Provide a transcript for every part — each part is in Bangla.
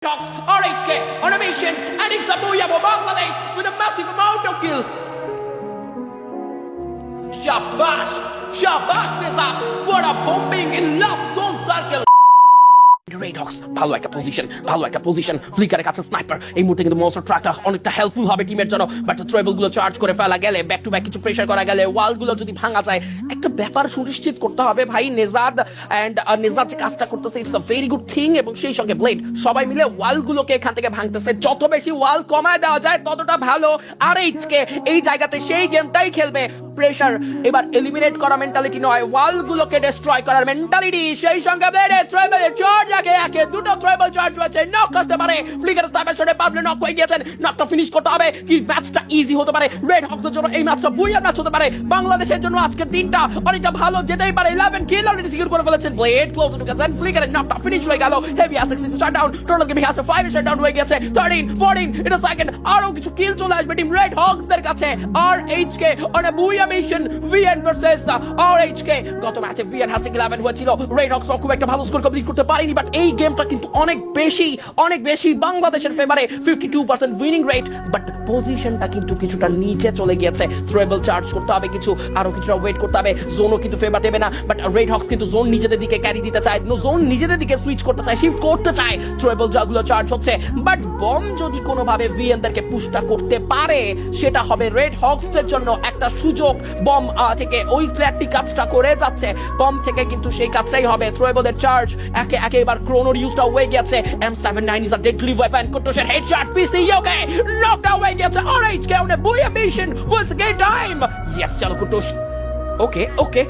Talks RHK on a mission, and it's a booyah for Bangladesh with a massive amount of kill. Shabash! Shabash, Nizam! What a bombing in love zone circle! Red Hawks ভালো একটা পজিশন ফ্লিকারের কাছে স্নাইপার এই মুহূর্তে কিন্তু মনস্টার ট্রাকটা অনেকটা হেল্পফুল হবে টিমের জন্য বাট ট্রেবল গুলো চার্জ করে ফেলা গেলে ব্যাক টু ব্যাক কিছু প্রেসার করা গেলে ওয়াল গুলো যদি ভাঙা যায় একটা ব্যাপার সুনিশ্চিত করতে হবে ভাই নেজাদ যে কাজটা করতেছে it's a very good thing এবং সেই সঙ্গে ব্লেড সবাই মিলে ওয়াল গুলোকে এখান থেকে ভাঙতেছে যত বেশি ওয়াল কমায় দেওয়া যায় ততটা ভালো আর এই জায়গাতে সেই গেমটাই খেলবে প্রেসার এবার এলিমিনেট করা মেন্টালিটি নয় ওয়াল গুলোকে ডিস্ট্রয় করার মেন্টালিটি সেই সঙ্গে ব্লেডে ট্রেবলের চার্জ একে দুটো ট্রেবল চার্জ রয়েছে নক আসতে পারে ফ্লিকার স্নাইপার শটে পাবলে নক হয়ে গিয়েছেন নকটা ফিনিশ করতে হবে কি ম্যাচটা ইজি হতে পারে রেড হকসের জন্য এই ম্যাচটা বুইয়া ম্যাচ হতে পারে বাংলাদেশের জন্য আজকের দিনটা অনেকটা ভালো যেতেই পারে 11 কিল অলরেডি সিকিউর করে ফেলেছেন ব্লেড ক্লোজ টু গেছেন ফ্লিকারের নকটা ফিনিশ হয়ে গেল heavy অ্যাসেক্স start down total gaming has 5 start down হয়ে গেছে 13 14 ইন আ সেকেন্ড আরো কিছু কিল চলে আসবে টিম রেড হকস দের কাছে RHK on a booyah mission VN versus RHK গত ম্যাচে ভিএন হ্যাস্টিং 11 হয়েছিল রেড হকস খুব একটা ভালো স্কোর কমপ্লিট করতে পারেনি বাট এই গেমটা কিন্তু অনেক বেশি বাংলাদেশের ফেভারে 52% উইনিং রেট বাট পজিশনটা কিন্তু কিছুটা নিচে চলে গিয়েছে ট্রেবল চার্জ করতে হবে আরো কিছুটা ওয়েট করতে হবে জোনও কিন্তু ফেভার দেবে না বাট রেড হকস কিন্তু জোন নিজেদের দিকে ক্যারি দিতে চায় জোন নিজেদের দিকে সুইচ করতে চায় শিফট করতে চায় ট্রেবল জাগুলো চার্জ হচ্ছে বাট বম যদি কোনোভাবে ভিএন দেরকে পুশটা করতে পারে সেটা হবে রেড হকস এর জন্য একটা সুযোগ বম থেকে ওই ফ্ল্যাটটি কাজটা করে যাচ্ছে বম থেকে কিন্তু সেই কাজটাই হবে ট্রেবলের চার্জ একে এবার ক্রোনোর ইউজটা হয়ে গেছে M79 is a deadly weapon কুট্টুসের headshot PC okay knocked out হয়ে গেছে RHK on a booyah mission once again time yes চলো Kuttus okay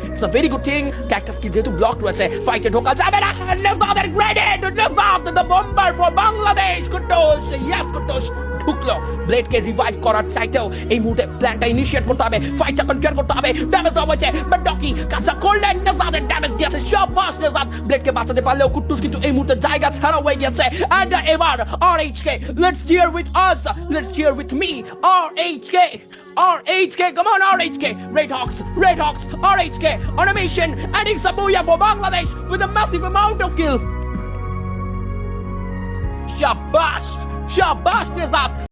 it's a very good thing cactus কি যেহেতু ব্লক রয়েছে ফাইটে ঢোকা যাবে না Nezad graded Nezad the bomber for Bangladesh Kuttus yes Kuttus ঢুকলো ব্লেডকে রিভাইভ করার চাইতেও এই মুহূর্তে প্ল্যানটা ইনিশিয়েট করতে হবে ফাইটটা কন্ট্রোল করতে হবে ড্যামেজ দেওয়া হয়েছে বাট ডকি কাজটা করলেন নেজাদের ড্যামেজ গিয়েছে শাবাশ নেজাদ ব্লেডকে বাঁচাতে পারলেও কুট্টুস কিন্তু এই মুহূর্তে জায়গা ছাড়া হয়ে গেছে এন্ড এবার RHK let's cheer with us let's cheer with me RHK, come on RHK, Red Hawks, RHK on a mission and it's a booyah for Bangladesh with a massive amount of kill. Shabash, Nizam.